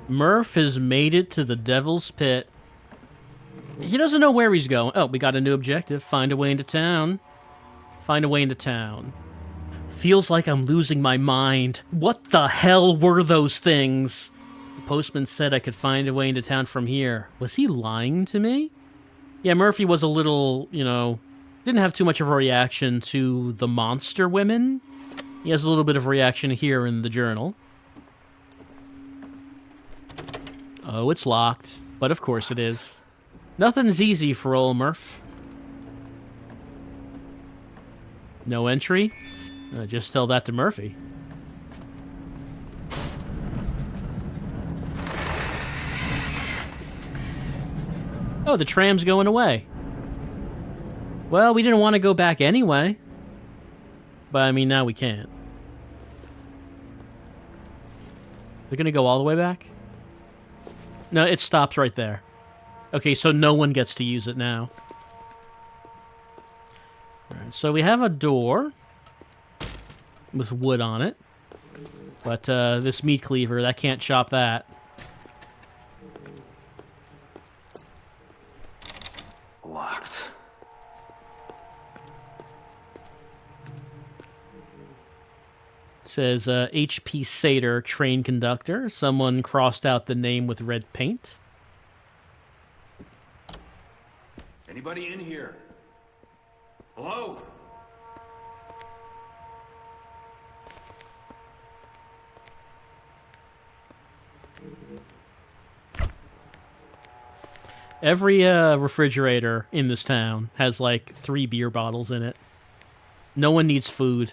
Murph has made it to the Devil's Pit. He doesn't know where he's going. Oh, we got a new objective. Find a way into town. Find a way into town. Feels like I'm losing my mind. What the hell were those things? The postman said I could find a way into town from here. Was he lying to me? Yeah, Murphy was a little, didn't have too much of a reaction to the monster women. He has a little bit of a reaction here in the journal. Oh, it's locked. But of course it is. Nothing's easy for old Murph. No entry? Just tell that to Murphy. Oh, the tram's going away. Well, we didn't want to go back anyway. But, I mean, now we can't. They're going to go all the way back? No, it stops right there. Okay, so no one gets to use it now. Alright, so we have a door with wood on it. But this meat cleaver, that can't chop that. Locked. It says H.P. Sater, train conductor. Someone crossed out the name with red paint. Anybody in here? Hello? Every refrigerator in this town has like 3 beer bottles in it. No one needs food.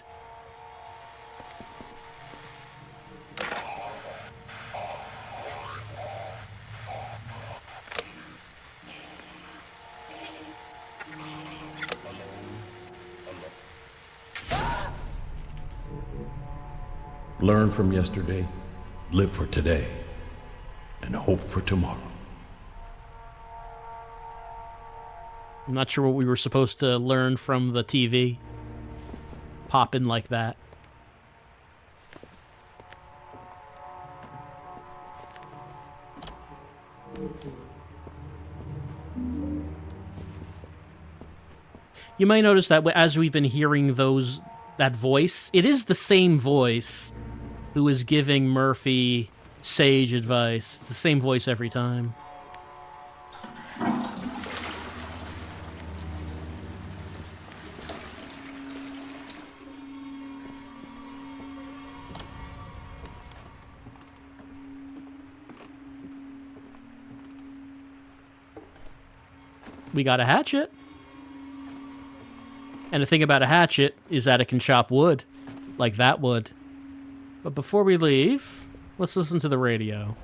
Learn from yesterday, live for today, and hope for tomorrow. I'm not sure what we were supposed to learn from the TV. Pop in like that. You might notice that as we've been hearing that voice, it is the same voice who is giving Murphy sage advice. It's the same voice every time. We got a hatchet. And the thing about a hatchet is that it can chop wood, like that wood. But before we leave, let's listen to the radio.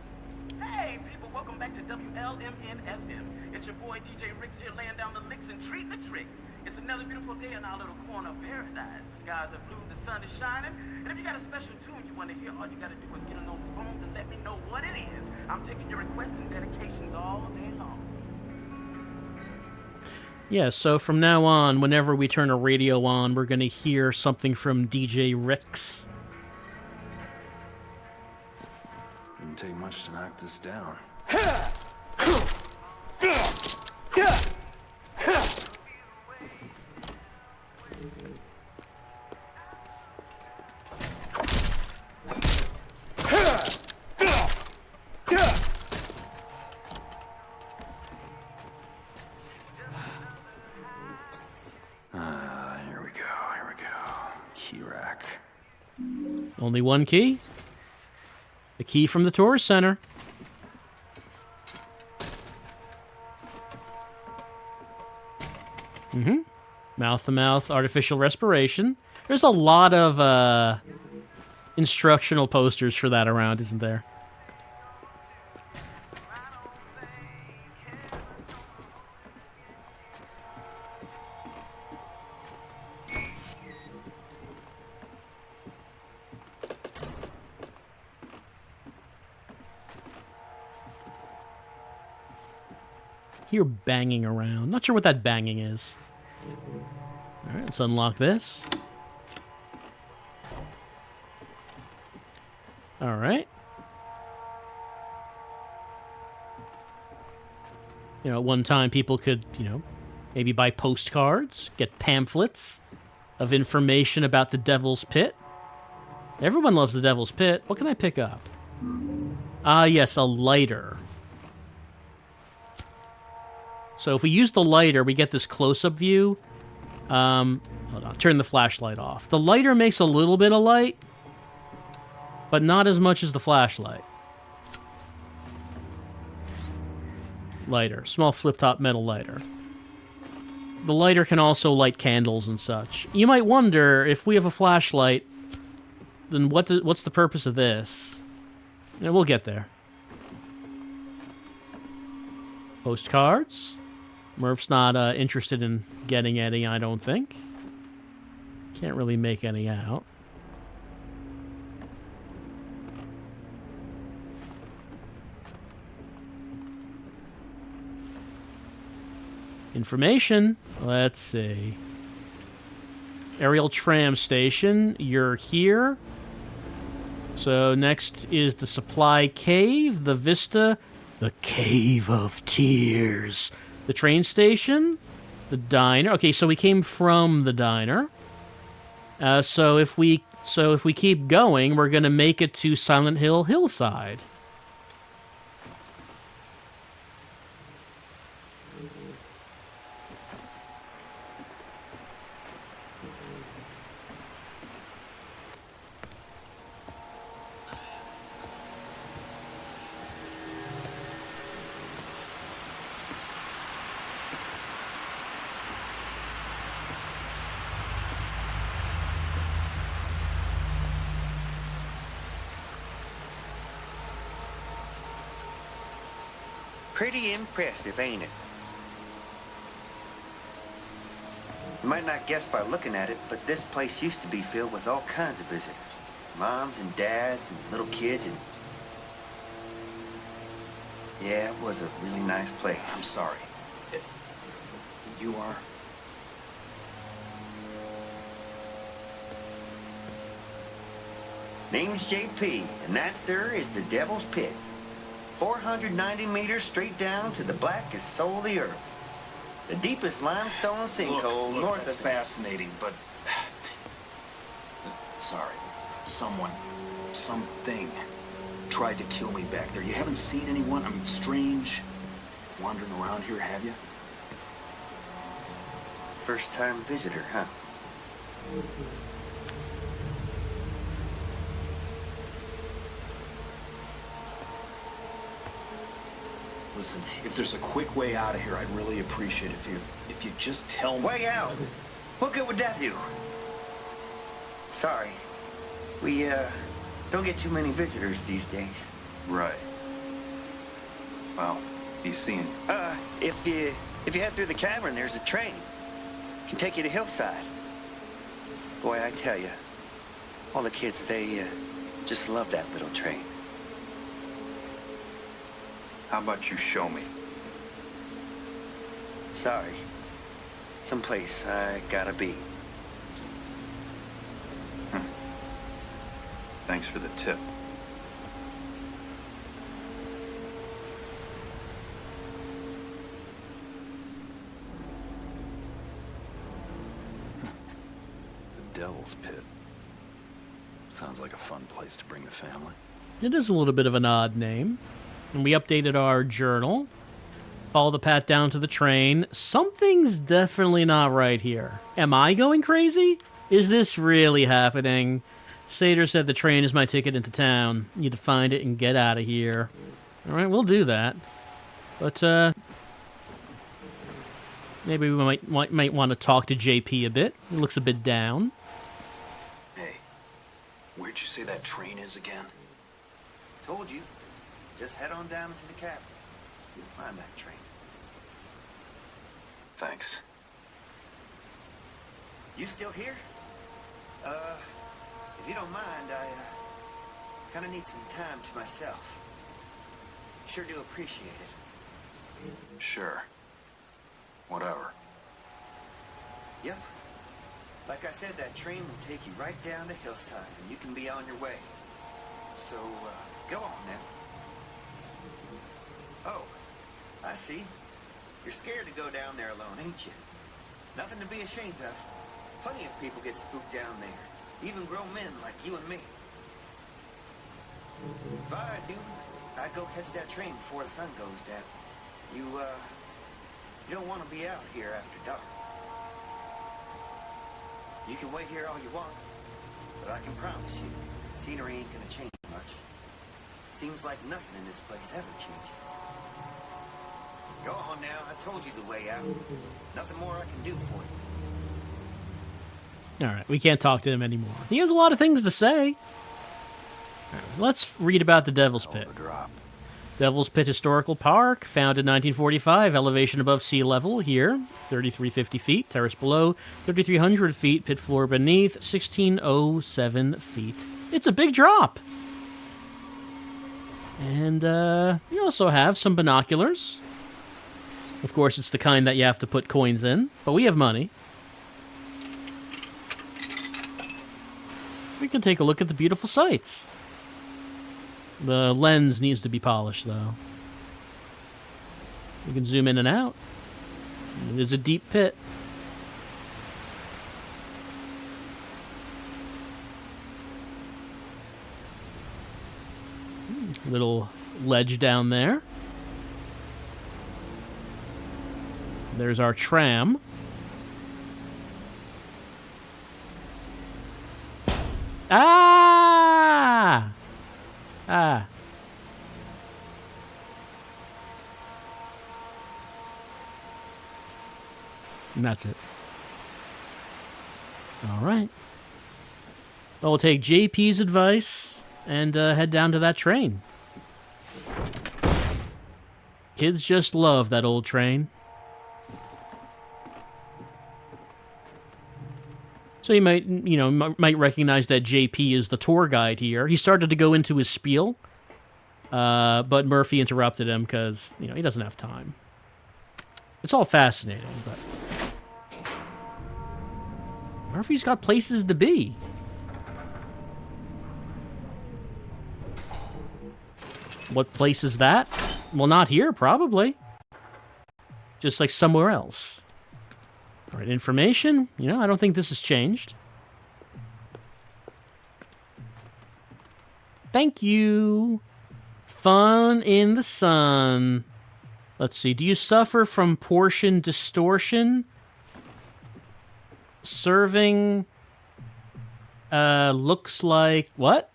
Hey, people, welcome back to WLMN-FM. It's your boy DJ Ricks here laying down the licks and treating the tricks. It's another beautiful day in our little corner of paradise. The skies are blue, the sun is shining. And if you got a special tune you want to hear, all you got to do is get on those phones and let me know what it is. I'm taking your requests and dedications all day long. Yeah, so from now on, whenever we turn a radio on, we're going to hear something from DJ Ricks. Didn't take much to knock this down. Only one key. The key from the tourist center. Mouth-to-mouth artificial respiration. There's a lot of instructional posters for that around, isn't there? Hear banging around. Not sure what that banging is. Alright, let's unlock this. Alright. At one time people could, maybe buy postcards, get pamphlets of information about the Devil's Pit. Everyone loves the Devil's Pit. What can I pick up? Ah, yes, a lighter. So if we use the lighter, we get this close-up view. Hold on, turn the flashlight off. The lighter makes a little bit of light, but not as much as the flashlight. Lighter, small flip-top metal lighter. The lighter can also light candles and such. You might wonder, if we have a flashlight, then what's the purpose of this? Yeah, we'll get there. Postcards. Murph's not interested in getting any, I don't think. Can't really make any out. Information. Let's see. Aerial tram station. You're here. So next is the supply cave, the vista, the cave of tears. The train station, the diner. Okay, so we came from the diner. So if we keep going, we're gonna make it to Silent Hill Hillside. Pretty impressive, ain't it? You might not guess by looking at it, but this place used to be filled with all kinds of visitors. Moms and dads and little kids and... Yeah, it was a really nice place. I'm sorry. You are? Name's JP, and that, sir, is the Devil's Pit. 490 meters straight down to the blackest soul of the earth. The deepest limestone sinkhole Look, north that's of... fascinating, but... Sorry. Something tried to kill me back there. You haven't seen anyone, strange, wandering around here, have you? First-time visitor, huh? Listen, if there's a quick way out of here, I'd really appreciate it if you just tell me. Way out? What good would that do? Sorry. We, don't get too many visitors these days. Right. Well, be seeing. If you head through the cavern, there's a train. Can take you to Hillside. Boy, I tell you, all the kids, they, just love that little train. How about you show me? Sorry. Someplace I gotta be. Thanks for the tip. The Devil's Pit. Sounds like a fun place to bring the family. It is a little bit of an odd name. And we updated our journal. Follow the path down to the train. Something's definitely not right here. Am I going crazy? Is this really happening? Sater said the train is my ticket into town. Need to find it and get out of here. Alright, we'll do that. But, maybe we might want to talk to JP a bit. He looks a bit down. Hey, where'd you say that train is again? Told you. Just head on down to the cavern. You'll find that train. Thanks. You still here? If you don't mind, I, kind of need some time to myself. Sure do appreciate it. Sure. Whatever. Yep. Like I said, that train will take you right down to Hillside, and you can be on your way. So, go on now. Oh, I see. You're scared to go down there alone, ain't you? Nothing to be ashamed of. Plenty of people get spooked down there. Even grown men like you and me. If I was you, I'd go catch that train before the sun goes down. You don't want to be out here after dark. You can wait here all you want, but I can promise you, scenery ain't gonna change much. Seems like nothing in this place ever changes. Go on now, I told you the way out. Nothing more I can do for you. All right, we can't talk to him anymore. He has a lot of things to say. All right, let's read about the Devil's Pit. Drop. Devil's Pit Historical Park, founded in 1945, elevation above sea level here, 3,350 feet, terrace below, 3,300 feet, pit floor beneath, 1,607 feet. It's a big drop! And you also have some binoculars. Of course, it's the kind that you have to put coins in, but we have money. We can take a look at the beautiful sights. The lens needs to be polished, though. You can zoom in and out. It is a deep pit. Little ledge down there. There's our tram. Ah! Ah. And that's it. All right. Well, we'll take JP's advice and head down to that train. Kids just love that old train. So you might recognize that JP is the tour guide here. He started to go into his spiel, but Murphy interrupted him because, he doesn't have time. It's all fascinating, but Murphy's got places to be. What place is that? Well, not here, probably. Just like somewhere else. All right, information. I don't think this has changed. Thank you. Fun in the sun. Let's see. Do you suffer from portion distortion? Serving looks like what?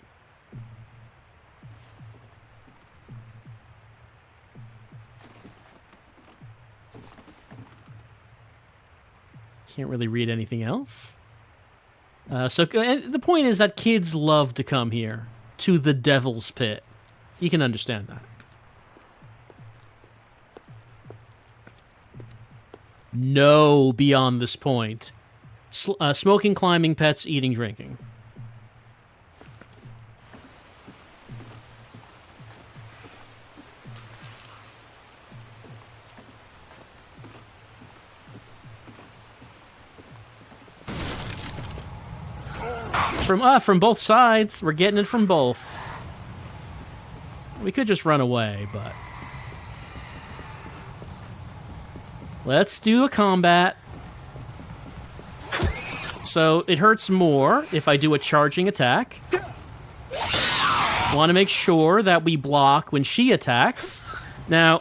Can't really read anything else. So the point is that kids love to come here to the Devil's Pit. You can understand that. No beyond this point. Smoking, climbing, pets, eating, drinking. From both sides. We're getting it from both. We could just run away, but let's do a combat. So it hurts more if I do a charging attack. Want to make sure that we block when she attacks. Now,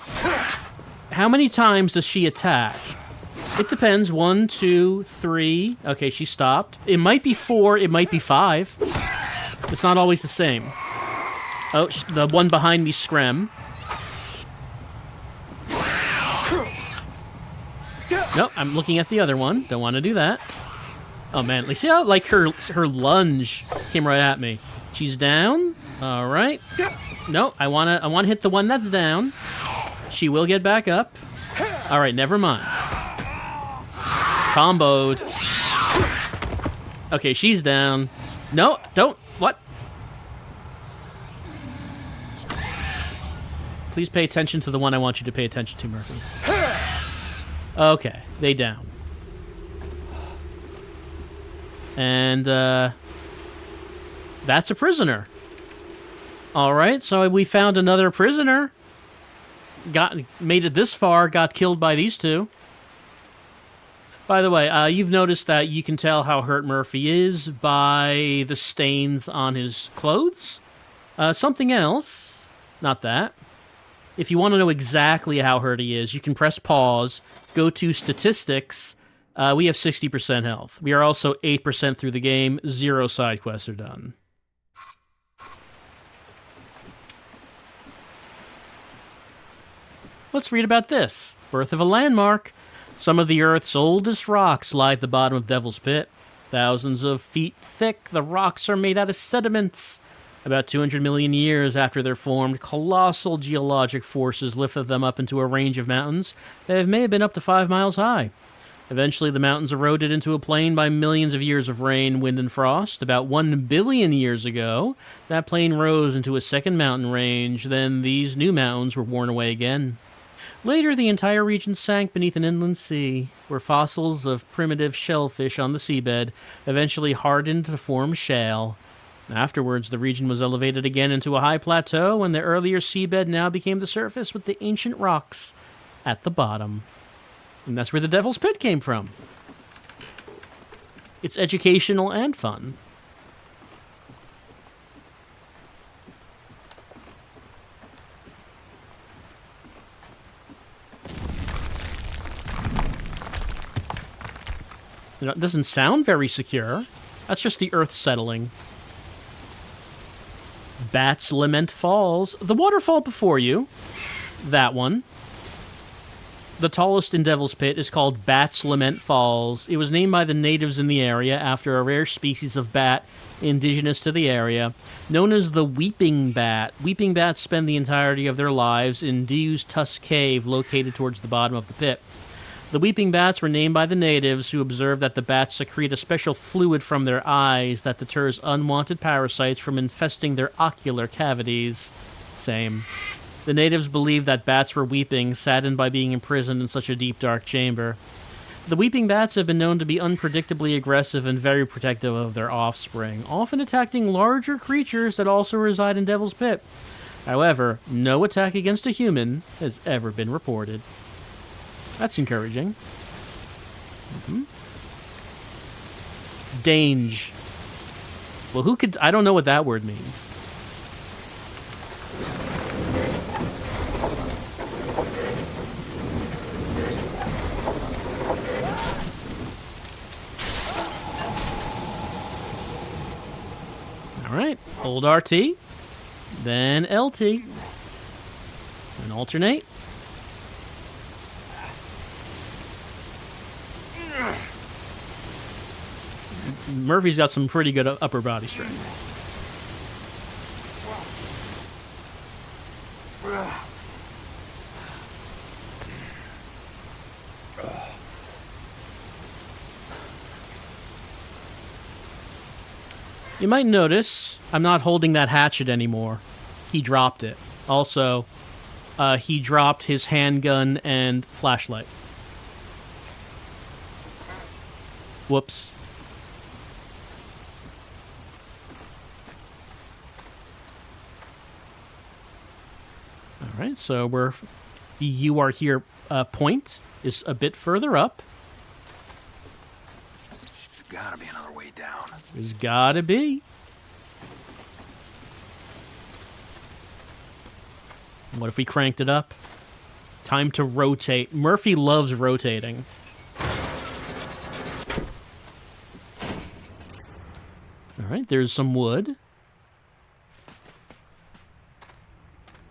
how many times does she attack? It depends. 1, 2, 3. Okay, she stopped. It might be 4. It might be 5. It's not always the same. Oh, the one behind me, Screm. Nope, I'm looking at the other one. Don't want to do that. Oh man, see how her lunge came right at me. She's down. All right. No, I wanna hit the one that's down. She will get back up. All right, never mind. Comboed. Okay, she's down. No, don't. What? Please pay attention to the one I want you to pay attention to, Murphy. Okay, they down. And, that's a prisoner. Alright, so we found another prisoner. made it this far, got killed by these two. By the way, you've noticed that you can tell how hurt Murphy is by the stains on his clothes. Something else, not that. If you want to know exactly how hurt he is, you can press pause, go to statistics. We have 60% health. We are also 8% through the game. 0 side quests are done. Let's read about this. Birth of a landmark. Some of the Earth's oldest rocks lie at the bottom of Devil's Pit. Thousands of feet thick, the rocks are made out of sediments. About 200 million years after they're formed, colossal geologic forces lifted them up into a range of mountains that may have been up to 5 miles high. Eventually, the mountains eroded into a plain by millions of years of rain, wind, and frost. About 1 billion years ago, that plain rose into a second mountain range. Then these new mountains were worn away again. Later, the entire region sank beneath an inland sea, where fossils of primitive shellfish on the seabed eventually hardened to form shale. Afterwards, the region was elevated again into a high plateau, and the earlier seabed now became the surface with the ancient rocks at the bottom. And that's where the Devil's Pit came from. It's educational and fun. You know, it doesn't sound very secure. That's just the earth settling. Bat's Lament Falls. The waterfall before you. That one. The tallest in Devil's Pit is called Bat's Lament Falls. It was named by the natives in the area after a rare species of bat indigenous to the area, known as the weeping bat. Weeping bats spend the entirety of their lives in Diu's Tusk Cave, located towards the bottom of the pit. The weeping bats were named by the natives, who observed that the bats secrete a special fluid from their eyes that deters unwanted parasites from infesting their ocular cavities. Same. The natives believed that bats were weeping, saddened by being imprisoned in such a deep, dark chamber. The weeping bats have been known to be unpredictably aggressive and very protective of their offspring, often attacking larger creatures that also reside in Devil's Pit. However, no attack against a human has ever been reported. That's encouraging. Dange. Well, who could... I don't know what that word means. All right. Hold RT. Then LT. And alternate. Murphy's got some pretty good upper body strength. You might notice I'm not holding that hatchet anymore. He dropped it. Also, he dropped his handgun and flashlight. Whoops. All right, so the "you are here" point is a bit further up. There's gotta be another way down. There's gotta be. What if we cranked it up? Time to rotate. Murphy loves rotating. All right, there's some wood.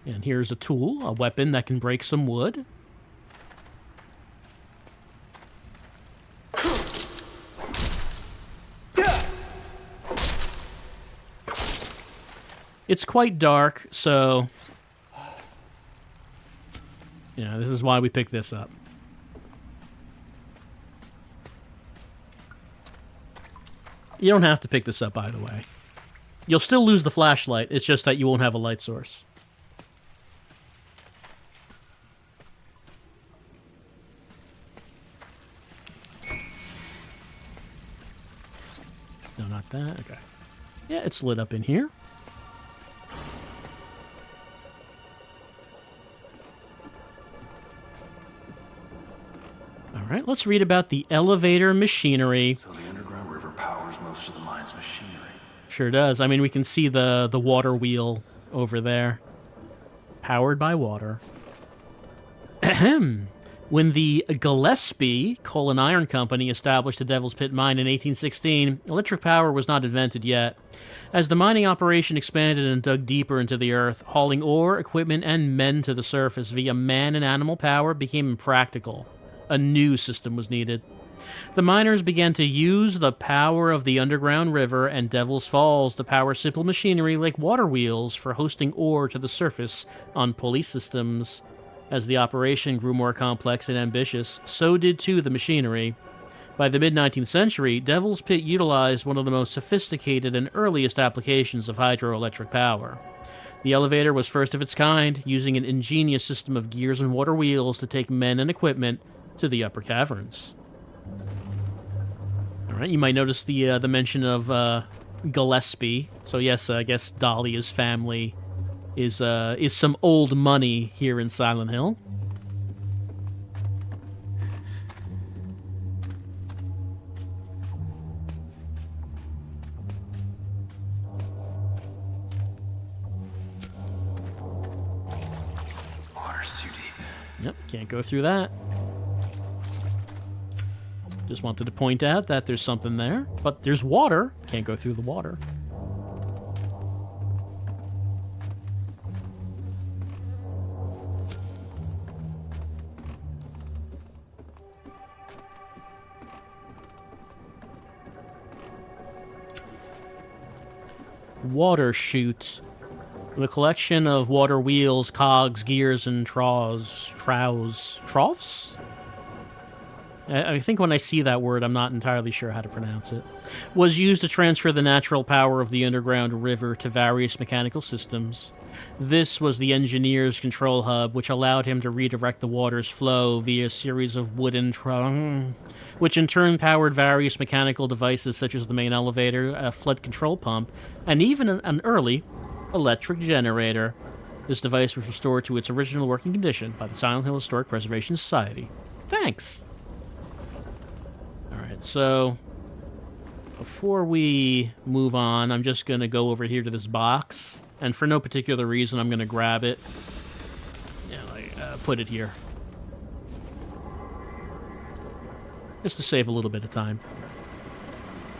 And here's a tool, a weapon that can break some wood. It's quite dark, so... yeah, this is why we picked this up. You don't have to pick this up, by the way. You'll still lose the flashlight, it's just that you won't have a light source. No, not that. Okay. Yeah, it's lit up in here. All right, let's read about the elevator machinery. So the underground river powers most of the mine's machinery. Sure does. I mean, we can see the water wheel over there. Powered by water. Ahem. When the Gillespie Coal and Iron Company established the Devil's Pit mine in 1816, electric power was not invented yet. As the mining operation expanded and dug deeper into the earth, hauling ore, equipment, and men to the surface via man and animal power became impractical. A new system was needed. The miners began to use the power of the underground river and Devil's Falls to power simple machinery like water wheels for hosting ore to the surface on pulley systems. As the operation grew more complex and ambitious, so did too the machinery. By the mid-19th century, Devil's Pit utilized one of the most sophisticated and earliest applications of hydroelectric power. The elevator was first of its kind, using an ingenious system of gears and water wheels to take men and equipment to the upper caverns. All right, you might notice the mention of Gillespie. So yes, I guess Dahlia's family is some old money here in Silent Hill. Water's too deep. Yep, can't go through that. Just wanted to point out that there's something there, but there's water. Can't go through the water. Water chute. The collection of water wheels, cogs, gears, and troughs? I think when I see that word, I'm not entirely sure how to pronounce it. Was used to transfer the natural power of the underground river to various mechanical systems. This was the engineer's control hub, which allowed him to redirect the water's flow via a series of wooden which in turn powered various mechanical devices such as the main elevator, a flood control pump, and even an early electric generator. This device was restored to its original working condition by the Silent Hill Historic Preservation Society. Thanks! Alright, so before we move on, I'm just going to go over here to this box, and for no particular reason, I'm going to grab it and put it here. Just to save a little bit of time.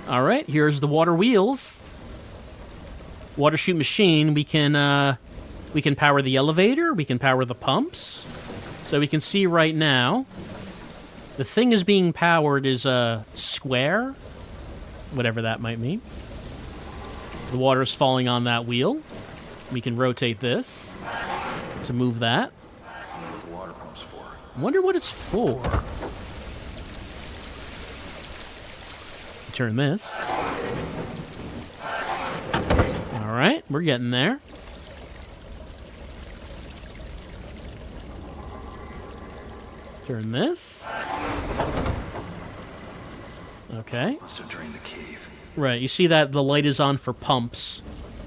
Alright, here's the water wheels. Water chute machine, we can power the elevator, we can power the pumps. So we can see right now, the thing is being powered is a square, whatever that might mean. The water is falling on that wheel. We can rotate this to move that. I wonder what the water pump's for. Wonder what it's for. Turn this. Alright, we're getting there. Turn this. Okay. Must have drained the cave. Right, you see that the light is on for pumps.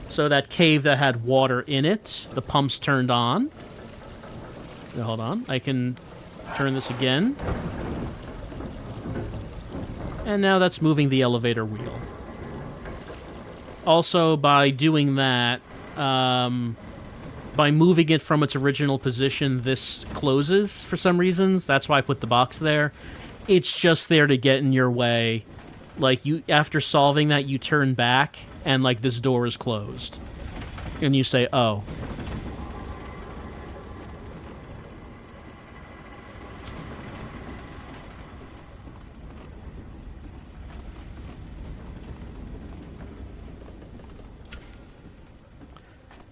So that cave that had water in it, the pumps turned on. Now, hold on, I can turn this again. And now that's moving the elevator wheel. Also, by doing that, by moving it from its original position, this closes for some reasons. That's why I put the box there. It's just there to get in your way. Like, you, after solving that, you turn back, and, like, this door is closed. And you say, oh.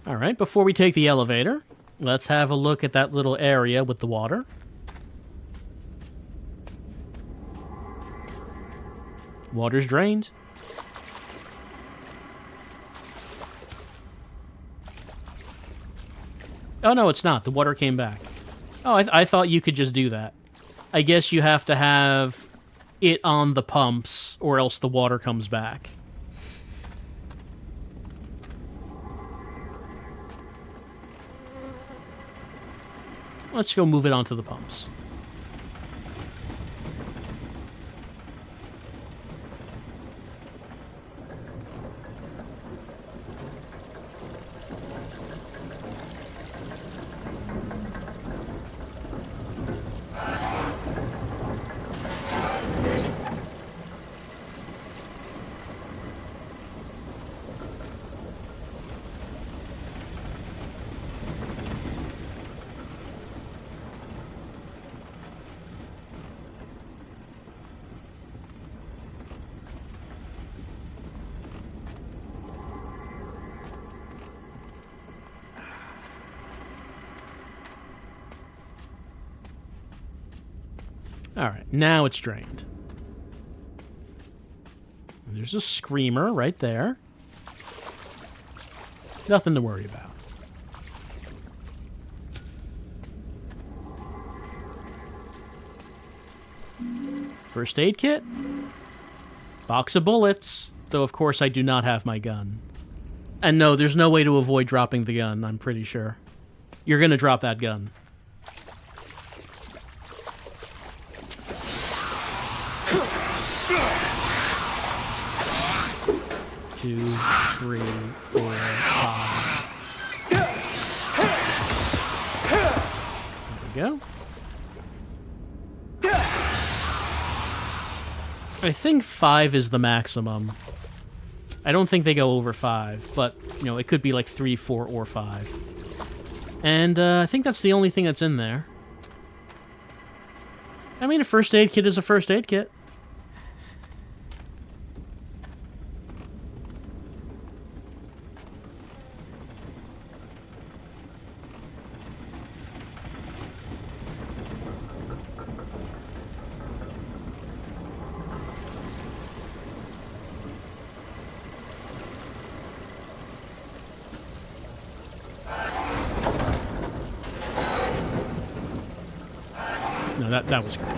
Alright, before we take the elevator, let's have a look at that little area with the water. Water's drained. Oh, no, it's not. The water came back. Oh, I thought you could just do that. I guess you have to have it on the pumps, or else the water comes back. Let's go move it onto the pumps. Alright, now it's drained. There's a screamer right there. Nothing to worry about. First aid kit. Box of bullets. Though, of course, I do not have my gun. And no, there's no way to avoid dropping the gun, I'm pretty sure. You're gonna drop that gun. Two, three, four, five. There we go. I think 5 is the maximum. I don't think they go over 5, but, you know, it could be like 3, 4, or 5. And I think that's the only thing that's in there. I mean, a first aid kit is a first aid kit. No, that was great.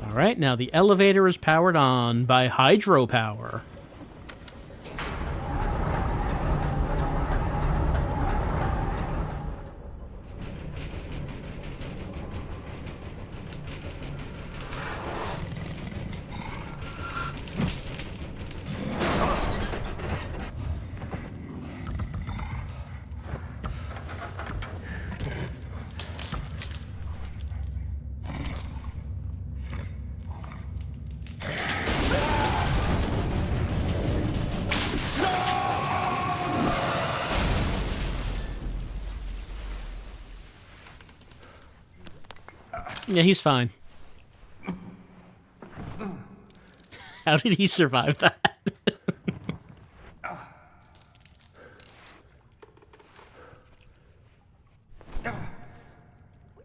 All right, now the elevator is powered on by hydropower. Yeah, he's fine. How did he survive that?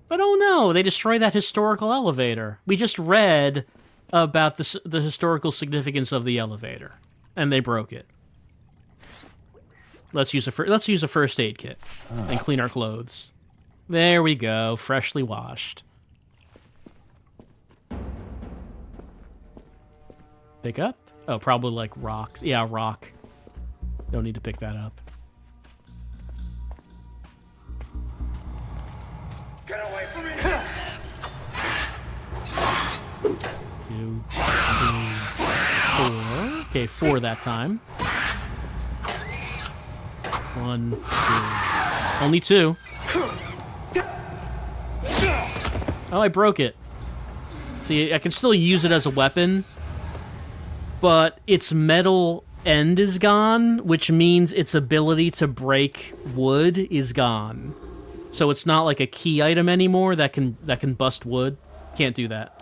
But oh no, they destroyed that historical elevator. We just read about the historical significance of the elevator, and they broke it. Let's use a first aid kit and clean our clothes. There we go, freshly washed. Pick up? Oh, probably like rocks. Yeah, rock. Don't need to pick that up. Get away from me! 2, 3, 4. Okay, 4 that time. 1, 2. Only 2. Oh, I broke it. See, I can still use it as a weapon, but its metal end is gone, which means its ability to break wood is gone. So it's not like a key item anymore that can bust wood. Can't do that.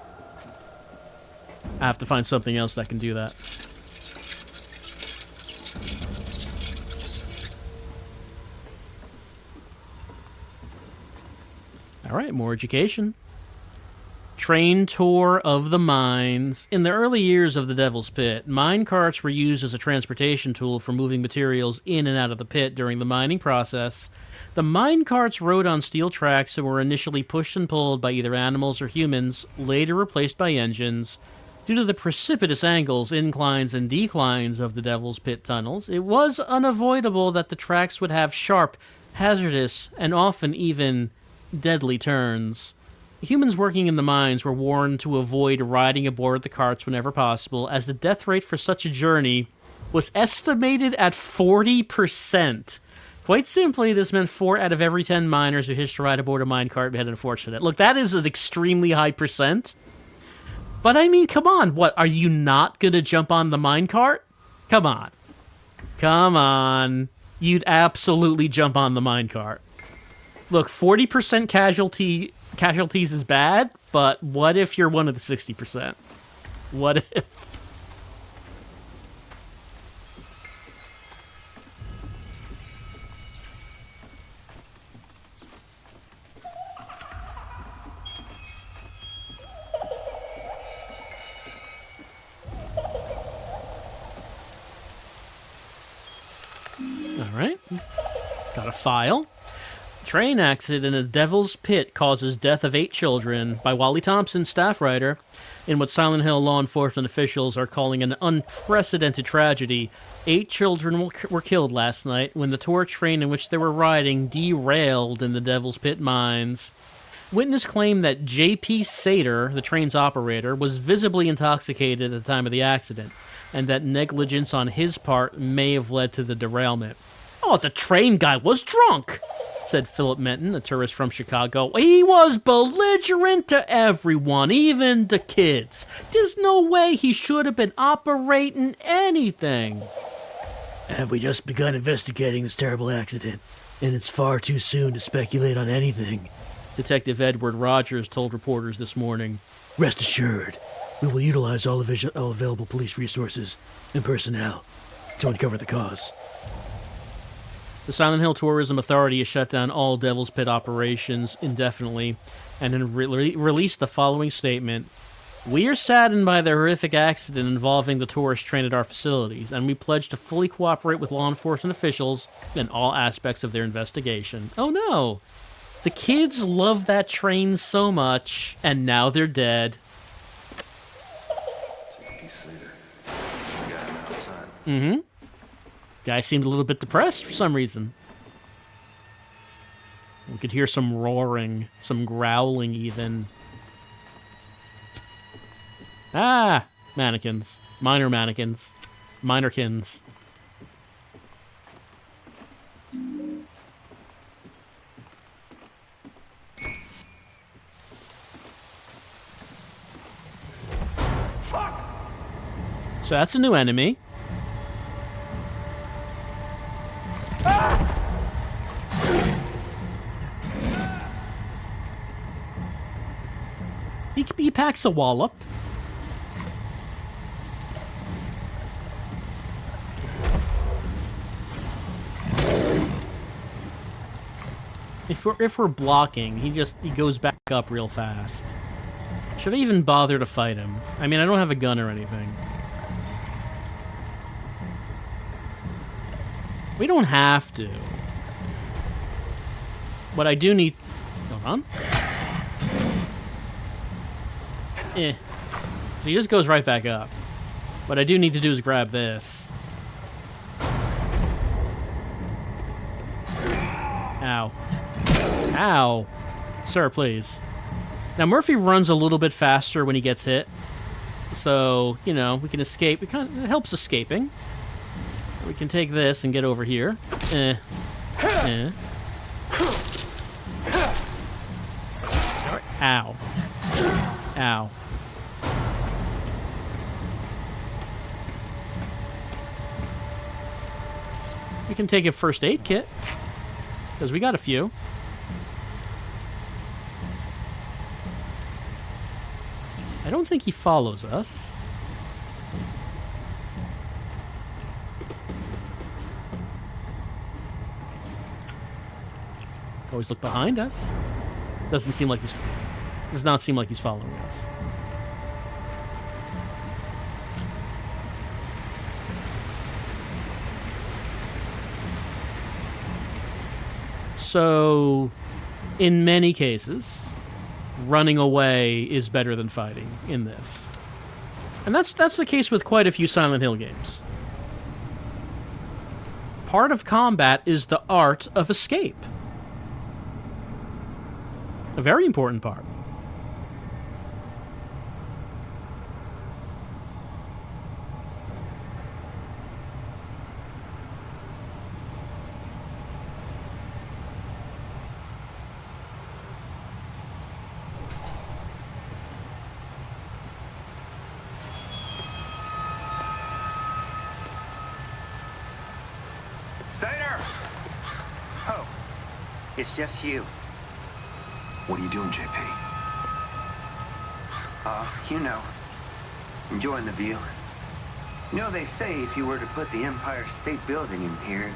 I have to find something else that can do that. All right, more education. Train tour of the mines. In the early years of the Devil's Pit, mine carts were used as a transportation tool for moving materials in and out of the pit during the mining process. The mine carts rode on steel tracks and were initially pushed and pulled by either animals or humans, later replaced by engines. Due to the precipitous angles, inclines, and declines of the Devil's Pit tunnels, it was unavoidable that the tracks would have sharp, hazardous, and often even deadly turns. Humans working in the mines were warned to avoid riding aboard the carts whenever possible, as the death rate for such a journey was estimated at 40%. Quite simply, this meant 4 out of every 10 miners who hitched a ride aboard a minecart had an unfortunate. Look, that is an extremely high percent. But I mean, come on, what, are you not gonna jump on the minecart? Come on. Come on. You'd absolutely jump on the minecart. Look, 40% casualty casualties is bad, but what if you're one of the 60%? What if? All right. Got a file. Train accident in a Devil's Pit causes death of 8 children by Wally Thompson, staff writer. In what Silent Hill law enforcement officials are calling an unprecedented tragedy, 8 children were killed last night when the tour train in which they were riding derailed in the Devil's Pit mines. Witness claimed that J.P. Sater, the train's operator, was visibly intoxicated at the time of the accident, and that negligence on his part may have led to the derailment. "Oh, the train guy was drunk," said Philip Menton, a tourist from Chicago. "He was belligerent to everyone, even the kids. There's no way he should have been operating anything." "Have we just begun investigating this terrible accident, and it's far too soon to speculate on anything," Detective Edward Rogers told reporters this morning. "Rest assured, we will utilize all available police resources and personnel to uncover the cause." The Silent Hill Tourism Authority has shut down all Devil's Pit operations indefinitely and then released the following statement. "We are saddened by the horrific accident involving the tourist train at our facilities, and we pledge to fully cooperate with law enforcement officials in all aspects of their investigation." Oh no! The kids love that train so much, and now they're dead. J.P. Slater. This guy on the outside. Mm-hmm. Guy seemed a little bit depressed for some reason. We could hear some roaring, some growling even. Ah! Mannequins. Minor mannequins. Minorkins. So that's a new enemy. He packs a wallop. If we're blocking, he goes back up real fast. Should I even bother to fight him? I mean, I don't have a gun or anything. We don't have to. What I do need... Hold on. So he just goes right back up. What I do need to do is grab this. Ow. Ow. Sir, please. Now, Murphy runs a little bit faster when he gets hit. So, you know, we can escape. It helps escaping. We can take this and get over here. Ow. Ow. We can take a first aid kit, because we got a few. I don't think he follows us. Always look behind us. Does not seem like he's following us. So, in many cases, running away is better than fighting in this. And that's the case with quite a few Silent Hill games. Part of combat is the art of escape. A very important part. Sater! Oh, it's just you. What are you doing, JP? You know, enjoying the view. You know, they say if you were to put the Empire State Building in here, it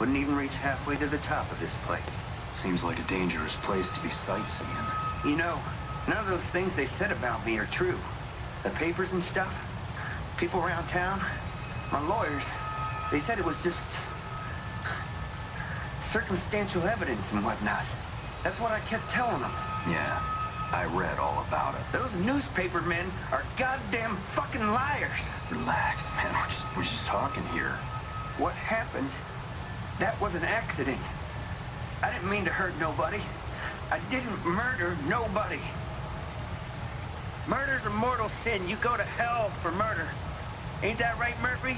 wouldn't even reach halfway to the top of this place. Seems like a dangerous place to be sightseeing. You know, none of those things they said about me are true. The papers and stuff, people around town, my lawyers, they said it was just circumstantial evidence and whatnot. That's what I kept telling them. Yeah, I read all about it. Those newspaper men are goddamn fucking liars. Relax, man. We're just talking here. What happened, that was an accident. I didn't mean to hurt nobody. I didn't murder nobody. Murder's a mortal sin. You go to hell for murder. Ain't that right, Murphy?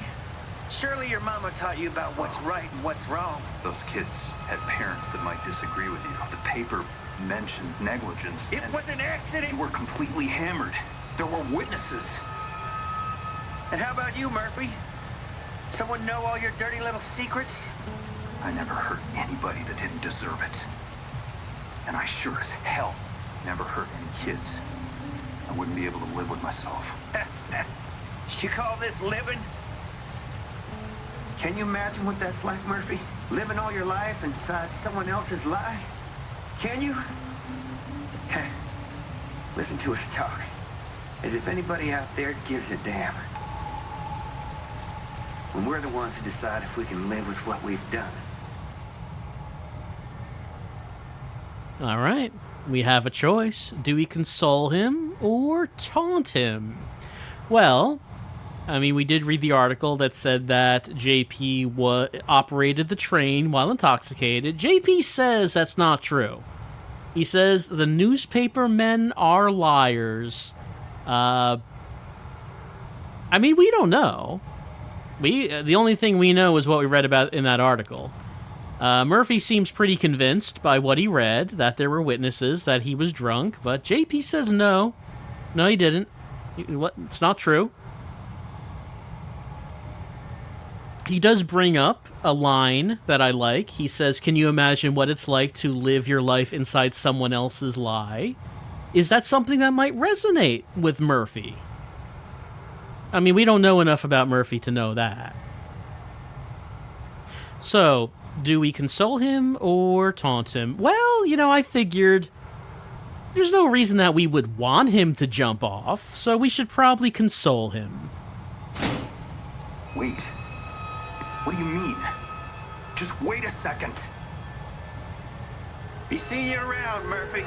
Surely your mama taught you about what's right and what's wrong. Those kids had parents that might disagree with you. The paper mentioned negligence. It was an accident. You were completely hammered. There were witnesses. And how about you, Murphy? Someone know all your dirty little secrets? I never hurt anybody that didn't deserve it. And I sure as hell never hurt any kids. I wouldn't be able to live with myself. You call this living? Can you imagine what that's like, Murphy? Living all your life inside someone else's lie? Can you? Listen to us talk. As if anybody out there gives a damn. When we're the ones who decide if we can live with what we've done. All right. We have a choice. Do we console him or taunt him? Well, I mean, we did read the article that said that JP operated the train while intoxicated. JP says that's not true. He says the newspaper men are liars. I mean, we don't know. The only thing we know is what we read about in that article. Murphy seems pretty convinced by what he read, that there were witnesses, that he was drunk, but JP says no. No, he didn't. It's not true. He does bring up a line that I like. He says, can you imagine what it's like to live your life inside someone else's lie? Is that something that might resonate with Murphy? I mean, we don't know enough about Murphy to know that. So, do we console him or taunt him? Well, you know, I figured there's no reason that we would want him to jump off, so we should probably console him. Wait. What do you mean? Just wait a second. Be seeing you around, Murphy.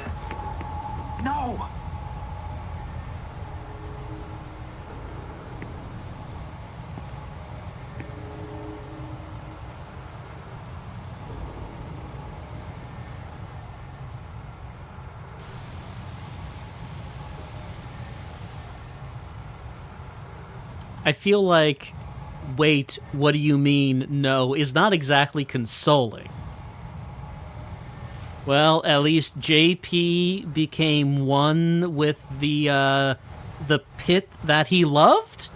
No! I feel like, wait, what do you mean, no, is not exactly consoling. Well, at least JP became one with the pit that he loved.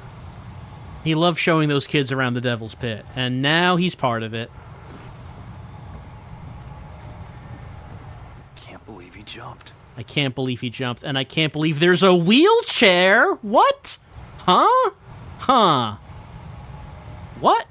He loved showing those kids around the Devil's Pit, and now he's part of it. Can't believe he jumped. I can't believe he jumped, and I can't believe there's a wheelchair! What? Huh? Huh. What?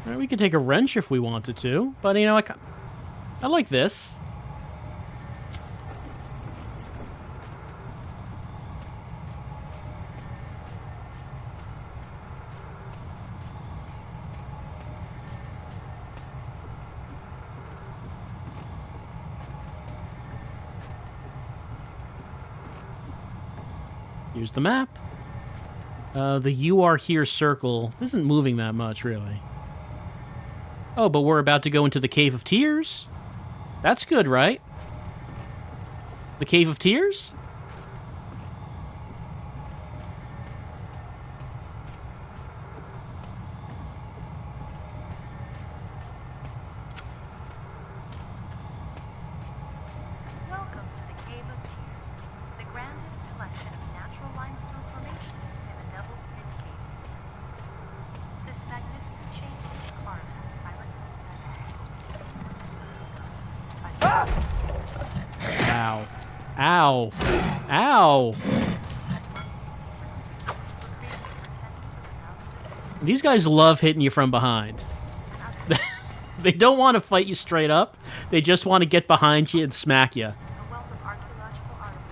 All right, we could take a wrench if we wanted to, but you know, I like this. Here's the map. The "You Are Here" circle isn't moving that much, really. Oh, but we're about to go into the Cave of Tears? That's good, right? The Cave of Tears? Ow. Ow. Ow. These guys love hitting you from behind. They don't want to fight you straight up. They just want to get behind you and smack you.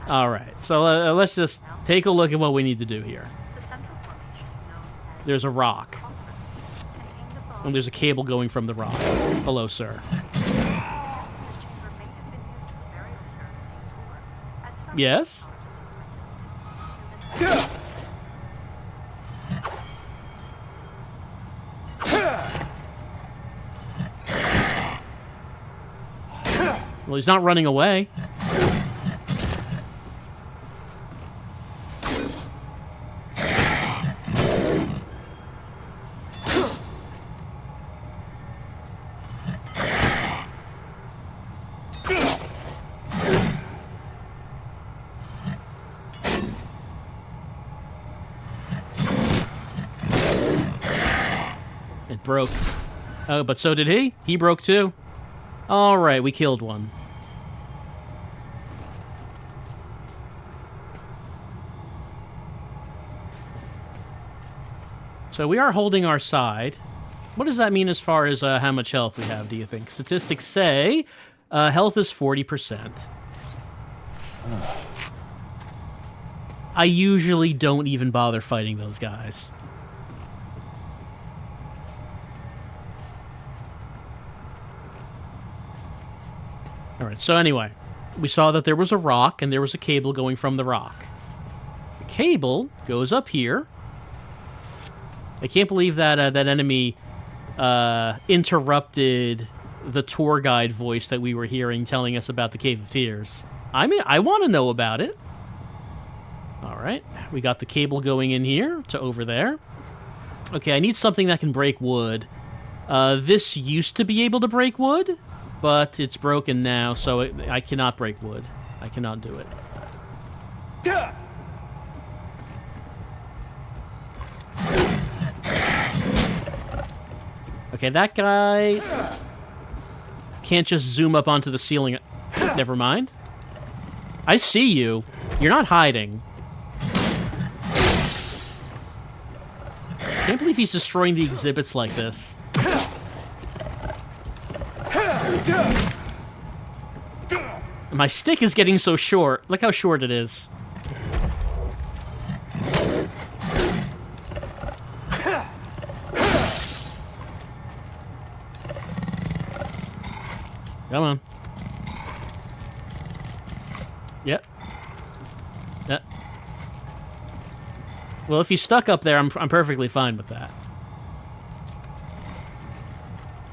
All right, so let's just take a look at what we need to do here. There's a rock. And there's a cable going from the rock. Hello, sir. Yes? Well, he's not running away. It broke. Oh, but so did he. He broke too. All right, we killed one. So we are holding our side. What does that mean as far as how much health we have, do you think? Statistics say health is 40%. I usually don't even bother fighting those guys. Alright, so anyway, we saw that there was a rock and there was a cable going from the rock. The cable goes up here. I can't believe that that enemy interrupted the tour guide voice that we were hearing telling us about the Cave of Tears. I mean, I want to know about it. Alright, we got the cable going in here to over there. Okay, I need something that can break wood. This used to be able to break wood, but it's broken now, so I cannot break wood. I cannot do it. Okay, that guy can't just zoom up onto the ceiling. Never mind. I see you. You're not hiding. Can't believe he's destroying the exhibits like this. My stick is getting so short. Look how short it is. Come on. Yep. Yep. Well, if he's stuck up there, I'm perfectly fine with that.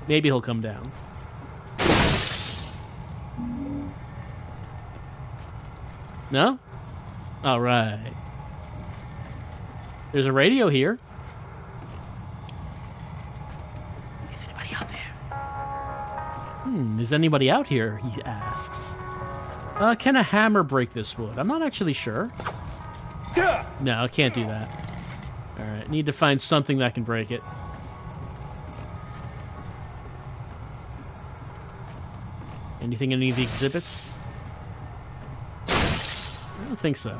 Maybe he'll come down. No? All right. There's a radio here. Is anybody out there? Is anybody out here? He asks. Can a hammer break this wood? I'm not actually sure. No, I can't do that. All right, need to find something that can break it. Anything in any of the exhibits? I don't think so.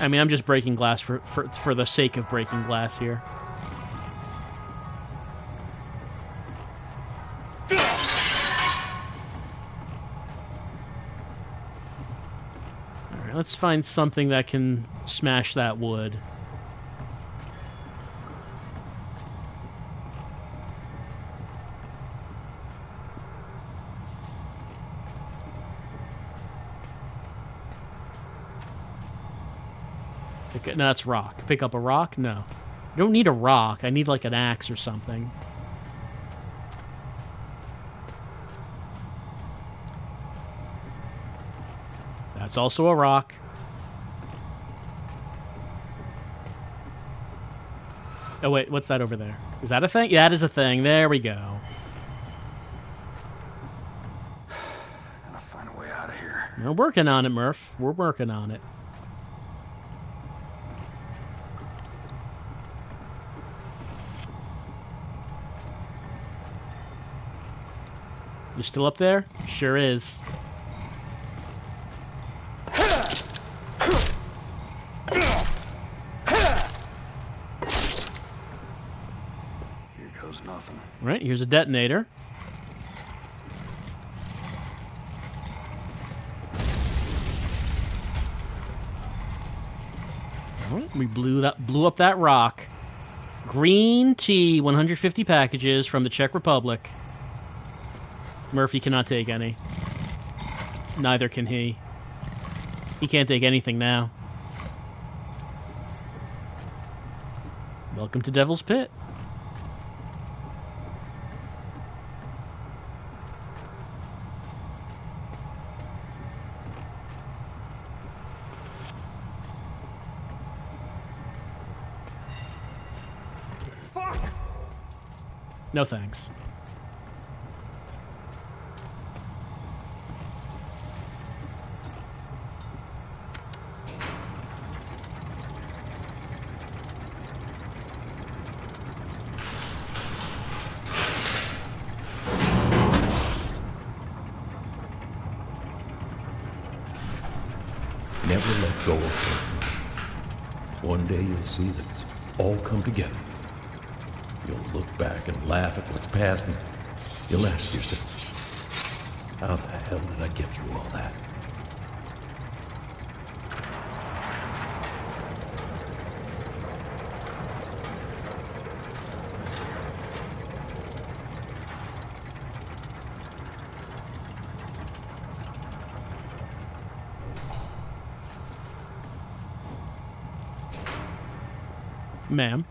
I mean, I'm just breaking glass for the sake of breaking glass here. Alright, let's find something that can smash that wood. No, that's rock. Pick up a rock? No. I don't need a rock. I need like an axe or something. That's also a rock. Oh wait, what's that over there? Is that a thing? Yeah, that is a thing. There we go. Gotta find a way out of here. We're working on it, Murph. We're working on it. You still up there? Sure is. Here goes nothing. Right, here's a detonator. Alright, we blew up that rock. Green tea, 150 packages from the Czech Republic. Murphy cannot take any. Neither can he. He can't take anything now. Welcome to Devil's Pit. No thanks. Never let go of it. One day you'll see that it's all come together. You'll look back and laugh at what's past, and you'll ask yourself, how the hell did I get through all that? Ma'am.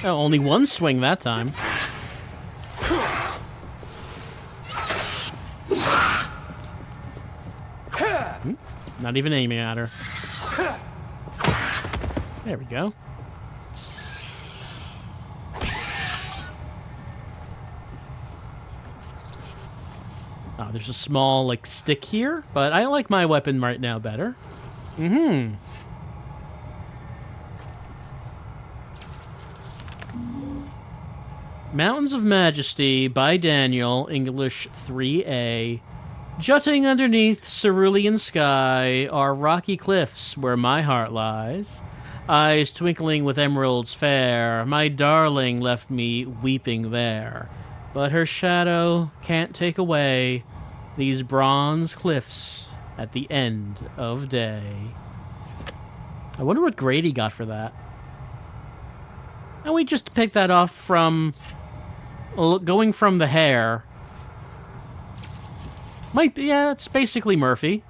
Oh, only one swing that time. Not even aiming at her. There we go. Oh, there's a small, like, stick here, but I like my weapon right now better. Mm-hmm. Mountains of Majesty by Daniel, English 3A. Jutting underneath cerulean sky are rocky cliffs where my heart lies. Eyes twinkling with emeralds fair, my darling left me weeping there. But her shadow can't take away these bronze cliffs at the end of day. I wonder what grade he got for that. And we just picked that off from... going from the hair. Might be, yeah, it's basically Murphy.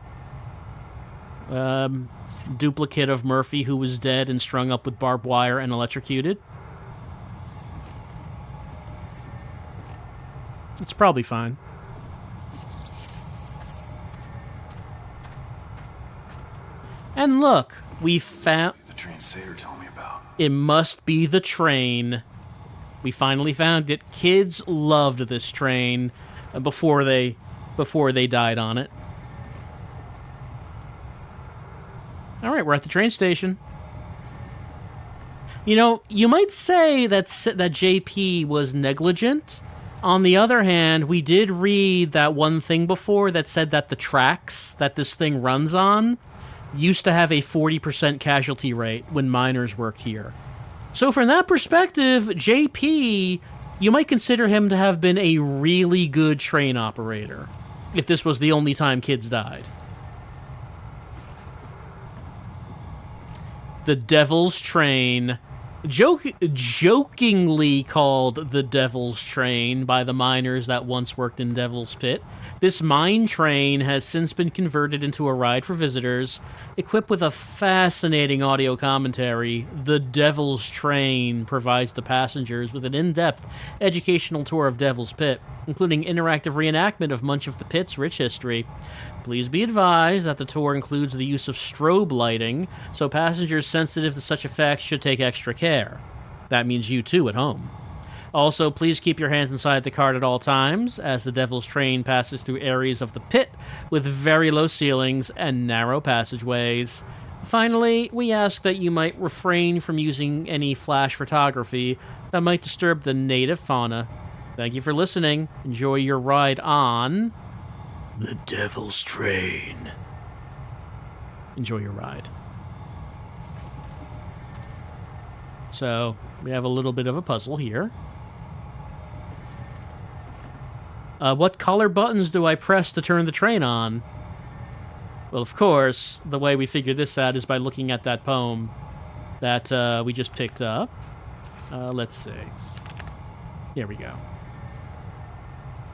Duplicate of Murphy who was dead and strung up with barbed wire and electrocuted. It's probably fine. And look, we found... The train Sater told me about. It must be the train. We finally found it. Kids loved this train before they died on it. All right, we're at the train station. You know, you might say that JP was negligent. On the other hand, we did read that one thing before that said that the tracks that this thing runs on used to have a 40% casualty rate when miners worked here. So from that perspective, JP, you might consider him to have been a really good train operator, if this was the only time kids died. The Devil's Train, jokingly called the Devil's Train by the miners that once worked in Devil's Pit. This mine train has since been converted into a ride for visitors. Equipped with a fascinating audio commentary, the Devil's Train provides the passengers with an in-depth educational tour of Devil's Pit, including interactive reenactment of much of the pit's rich history. Please be advised that the tour includes the use of strobe lighting, so passengers sensitive to such effects should take extra care. That means you too at home. Also, please keep your hands inside the cart at all times, as the Devil's Train passes through areas of the pit with very low ceilings and narrow passageways. Finally, we ask that you might refrain from using any flash photography that might disturb the native fauna. Thank you for listening. Enjoy your ride on... The Devil's Train. Enjoy your ride. So, we have a little bit of a puzzle here. What color buttons do I press to turn the train on? Well, of course, the way we figured this out is by looking at that poem that we just picked up. Let's see. Here we go.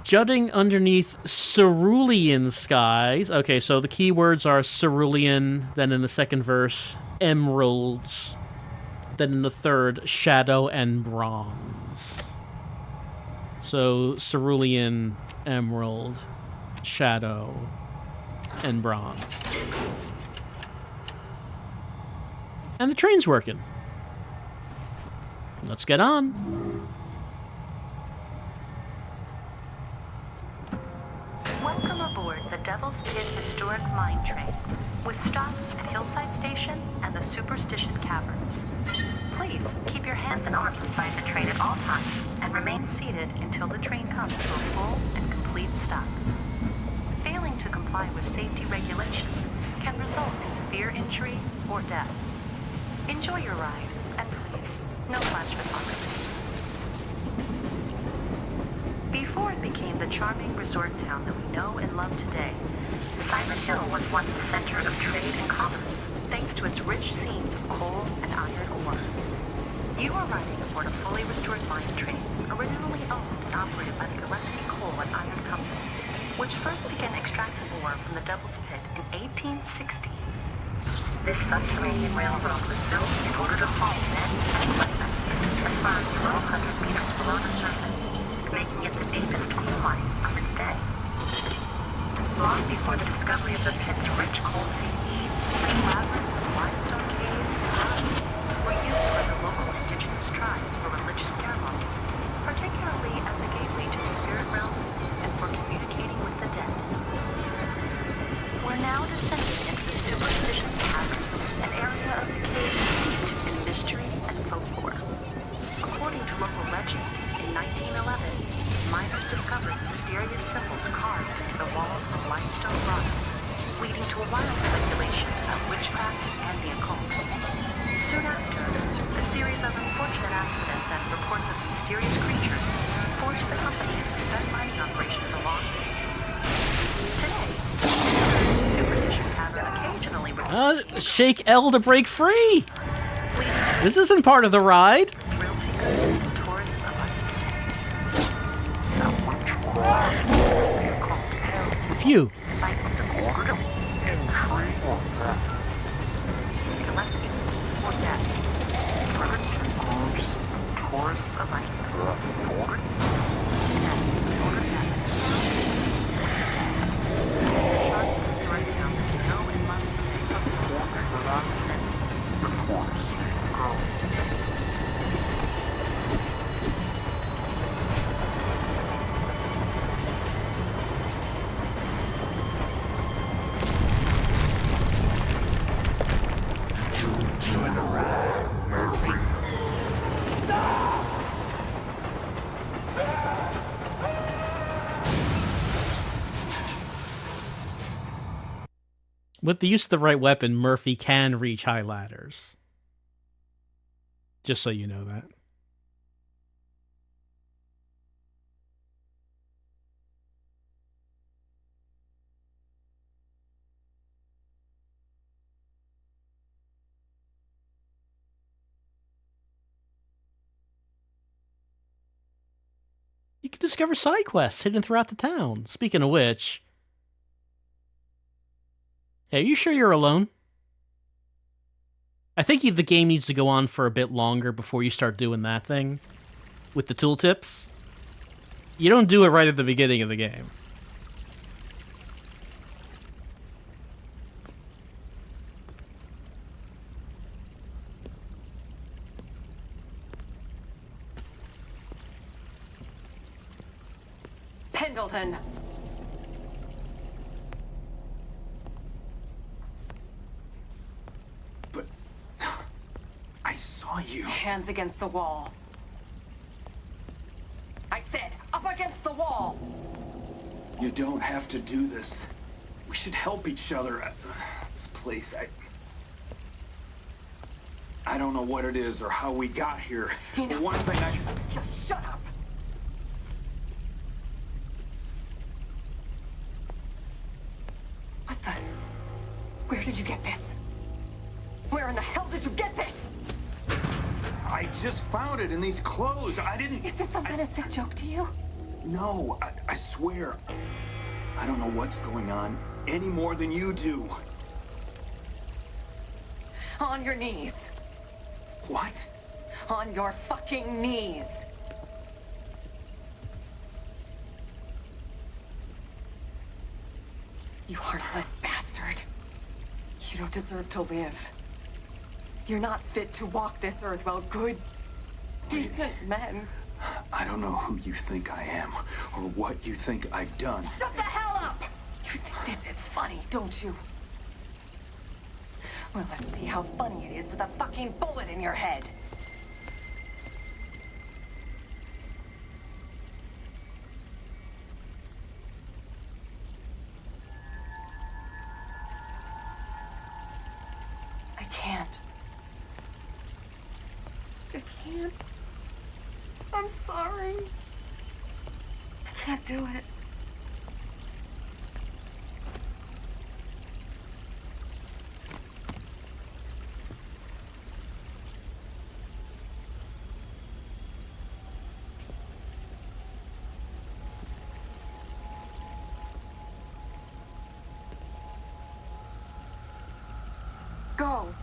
Jutting underneath cerulean skies. Okay, so the keywords are cerulean, then in the second verse, emeralds, then in the third, shadow and bronze. So, cerulean, emerald, shadow, and bronze. And the train's working. Let's get on. Welcome aboard the Devil's Pit Historic Mine Train, with stops at Hillside Station and the Superstition Caverns. Please keep your hands and arms inside the train at all times and remain seated until the train comes to a full and complete stop. Failing to comply with safety regulations can result in severe injury or death. Enjoy your ride, and please, no flash photography. Before it became the charming resort town that we know and love today, Silent Hill was once the center of trade and commerce, thanks to its rich scenes of coal and iron ore. You are riding aboard a fully restored mine train, originally owned and operated by the Gillespie Coal and Iron Company, which first began extracting ore from the Devil's Pit in 1860. This subterranean railroad was built in order to haul men and equipment as far as 1,200 meters below the surface, making it the deepest coal mine of its day. Long before the discovery of the pit's rich coal seams, the labyrinth of limestone caves and tunnels were used by the local indigenous tribes for religious ceremonies, particularly as a gateway to the spirit realm and for communicating with the dead. We're now descending into the Superstition Caverns, an area of the cave steeped in mystery and folklore. According to local legend, in 1911, miners discovered mysterious symbols carved into the walls of limestone rock, leading to a wild speculation about witchcraft and the occult. Soon after, a series of unfortunate accidents and reports of mysterious creatures forced the company to suspend mining operations along this sea. Today, visitors to Superstition Cavern occasionally Shake L to break free! This isn't part of the ride! thrill seekers and tourists alike. Phew. Gillespie or death. Tourists alike. With the use of the right weapon, Murphy can reach high ladders. Just so you know that. You can discover side quests hidden throughout the town. Speaking of which... Hey, are you sure you're alone? I think the game needs to go on for a bit longer before you start doing that thing. With the tooltips. You don't do it right at the beginning of the game. Pendleton! saw you. Hands against the wall. I said, up against the wall! You don't have to do this. We should help each other. This place, I don't know what it is or how we got here. But one thing Just shut up! What the? Where did you get this? Where in the hell did you get this? I just found it in these clothes. I didn't... Is this some kind of sick joke to you? No, I swear. I don't know what's going on any more than you do. On your knees. What? On your fucking knees. You heartless bastard. You don't deserve to live. You're not fit to walk this earth while good, decent men. I don't know who you think I am or what you think I've done. Shut the hell up! You think this is funny, don't you? Well, let's see how funny it is with a fucking bullet in your head. I can't. I can't. I'm sorry. I can't do it. Go.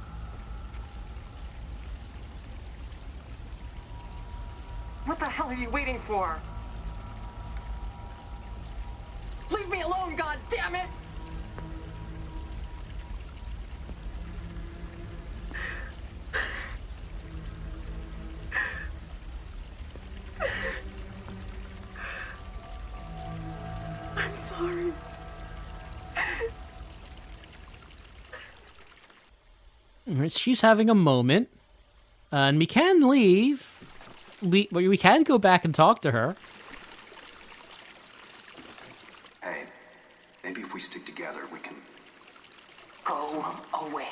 What the hell are you waiting for? Leave me alone, God damn it! I'm sorry. Alright, she's having a moment. And we can leave. We can go back and talk to her. Hey, maybe if we stick together, we can... Go away.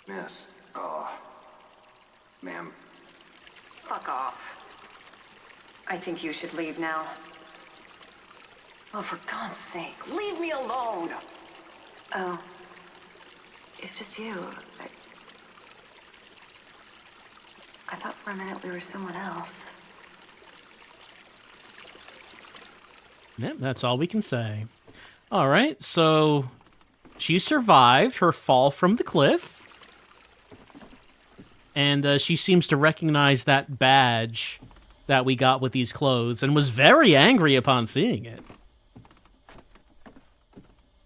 Miss, ma'am. Fuck off. I think you should leave now. Oh, for God's sake, leave me alone! Oh. It's just you. I thought for a minute we were someone else. Yep, that's all we can say. All right, so she survived her fall from the cliff. And she seems to recognize that badge that we got with these clothes and was very angry upon seeing it.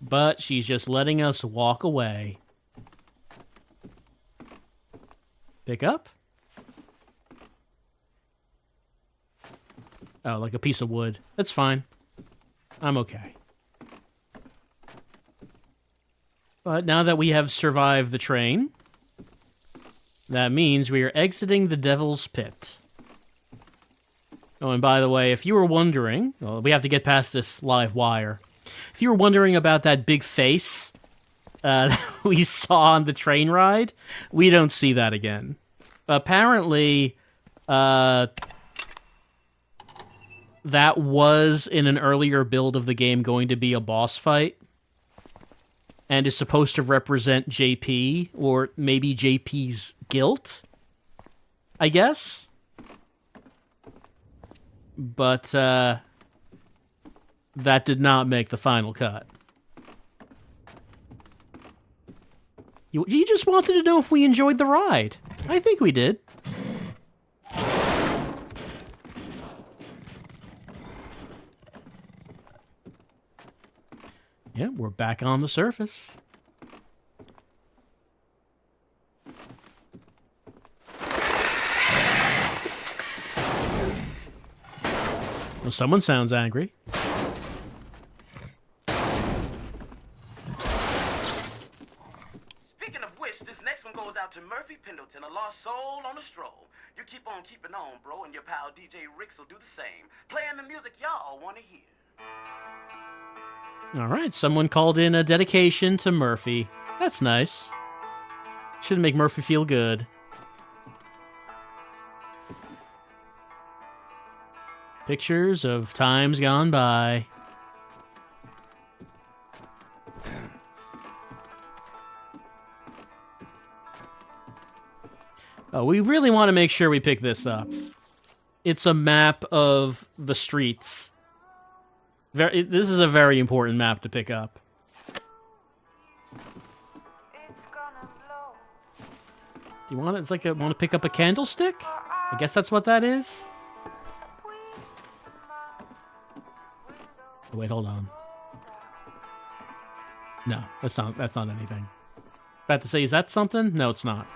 But she's just letting us walk away. Pick up? Oh, like a piece of wood. That's fine. I'm okay. But now that we have survived the train, that means we are exiting the Devil's Pit. Oh, and by the way, if you were wondering, well, we have to get past this live wire. If you were wondering about that big face that we saw on the train ride, we don't see that again. Apparently, that was in an earlier build of the game going to be a boss fight and is supposed to represent JP or maybe JP's guilt, I guess. But that did not make the final cut. You just wanted to know if we enjoyed the ride. I think we did. Yeah, we're back on the surface. Well, someone sounds angry. Speaking of which, this next one goes out to Murphy Pendleton, a lost soul on a stroll. You keep on keeping on, bro, and your pal DJ Ricks will do the same, playing the music y'all want to hear. All right, someone called in a dedication to Murphy. That's nice. Should make Murphy feel good. Pictures of times gone by. Oh, we really want to make sure we pick this up. It's a map of the streets. This is a very important map to pick up. Do you want it? It's like want to pick up a candlestick? I guess that's what that is. Oh, wait, hold on. No, that's not anything. About to say, is that something? No, it's not.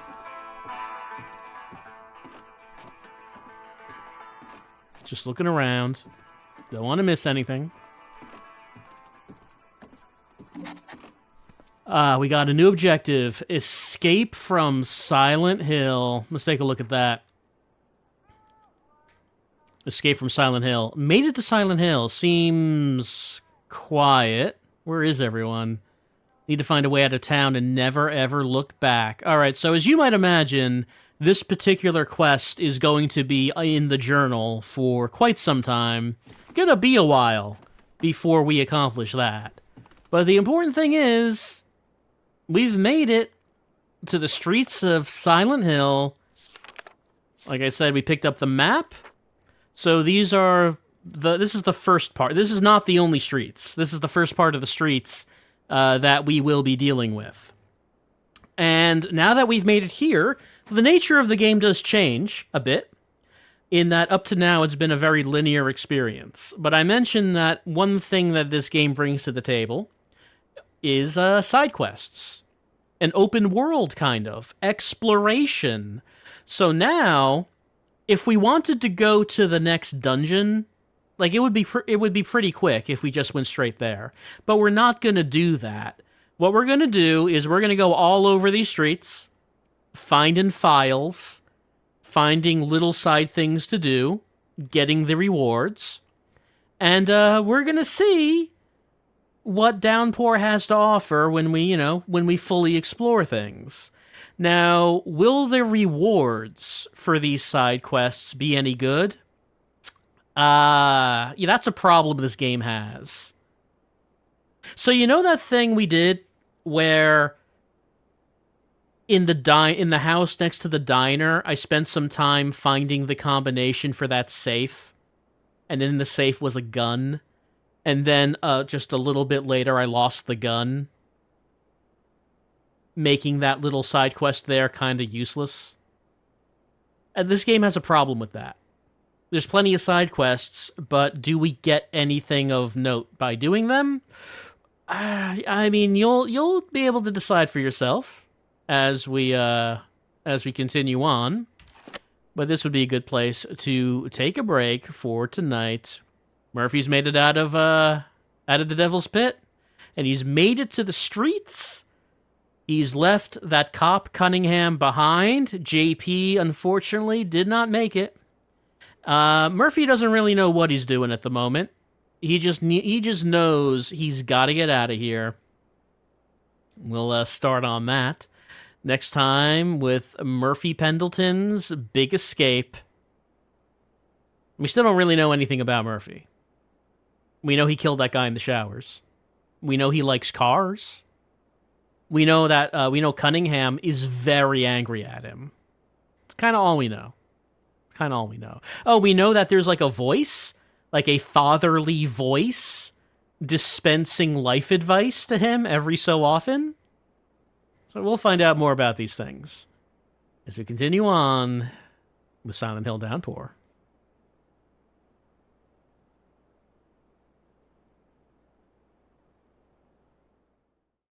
Just looking around. Don't want to miss anything. We got a new objective. Escape from Silent Hill. Let's take a look at that. Escape from Silent Hill. Made it to Silent Hill. Seems quiet. Where is everyone? Need to find a way out of town and never ever look back. Alright, so as you might imagine, this particular quest is going to be in the journal for quite some time. Gonna be a while before we accomplish that. But the important thing is, we've made it to the streets of Silent Hill. Like I said, we picked up the map. So these are this is the first part. This is not the only streets. This is the first part of the streets that we will be dealing with. And now that we've made it here, the nature of the game does change a bit, in that up to now it's been a very linear experience. But I mentioned that one thing that this game brings to the table is side quests. An open world kind of exploration. So now, if we wanted to go to the next dungeon, like it would be pretty quick if we just went straight there. But we're not going to do that. What we're going to do is we're going to go all over these streets, finding files, finding little side things to do, getting the rewards, and we're going to see what Downpour has to offer when we fully explore things. Now, will the rewards for these side quests be any good? Yeah, that's a problem this game has. So you know that thing we did where in the house next to the diner, I spent some time finding the combination for that safe, and in the safe was a gun, and then just a little bit later I lost the gun, making that little side quest there kind of useless. And this game has a problem with that. There's plenty of side quests, but do we get anything of note by doing them? I mean, you'll be able to decide for yourself as we continue on. But this would be a good place to take a break for tonight. Murphy's made it out of the Devil's Pit, and he's made it to the streets. He's left that cop Cunningham behind. JP, unfortunately, did not make it. Murphy doesn't really know what he's doing at the moment. He just knows he's got to get out of here. We'll start on that next time with Murphy Pendleton's Big Escape. We still don't really know anything about Murphy. We know he killed that guy in the showers. We know he likes cars. We know that Cunningham is very angry at him. It's kind of all we know. Oh, we know that there's like a voice, like a fatherly voice, dispensing life advice to him every so often. So we'll find out more about these things as we continue on with Silent Hill Downpour.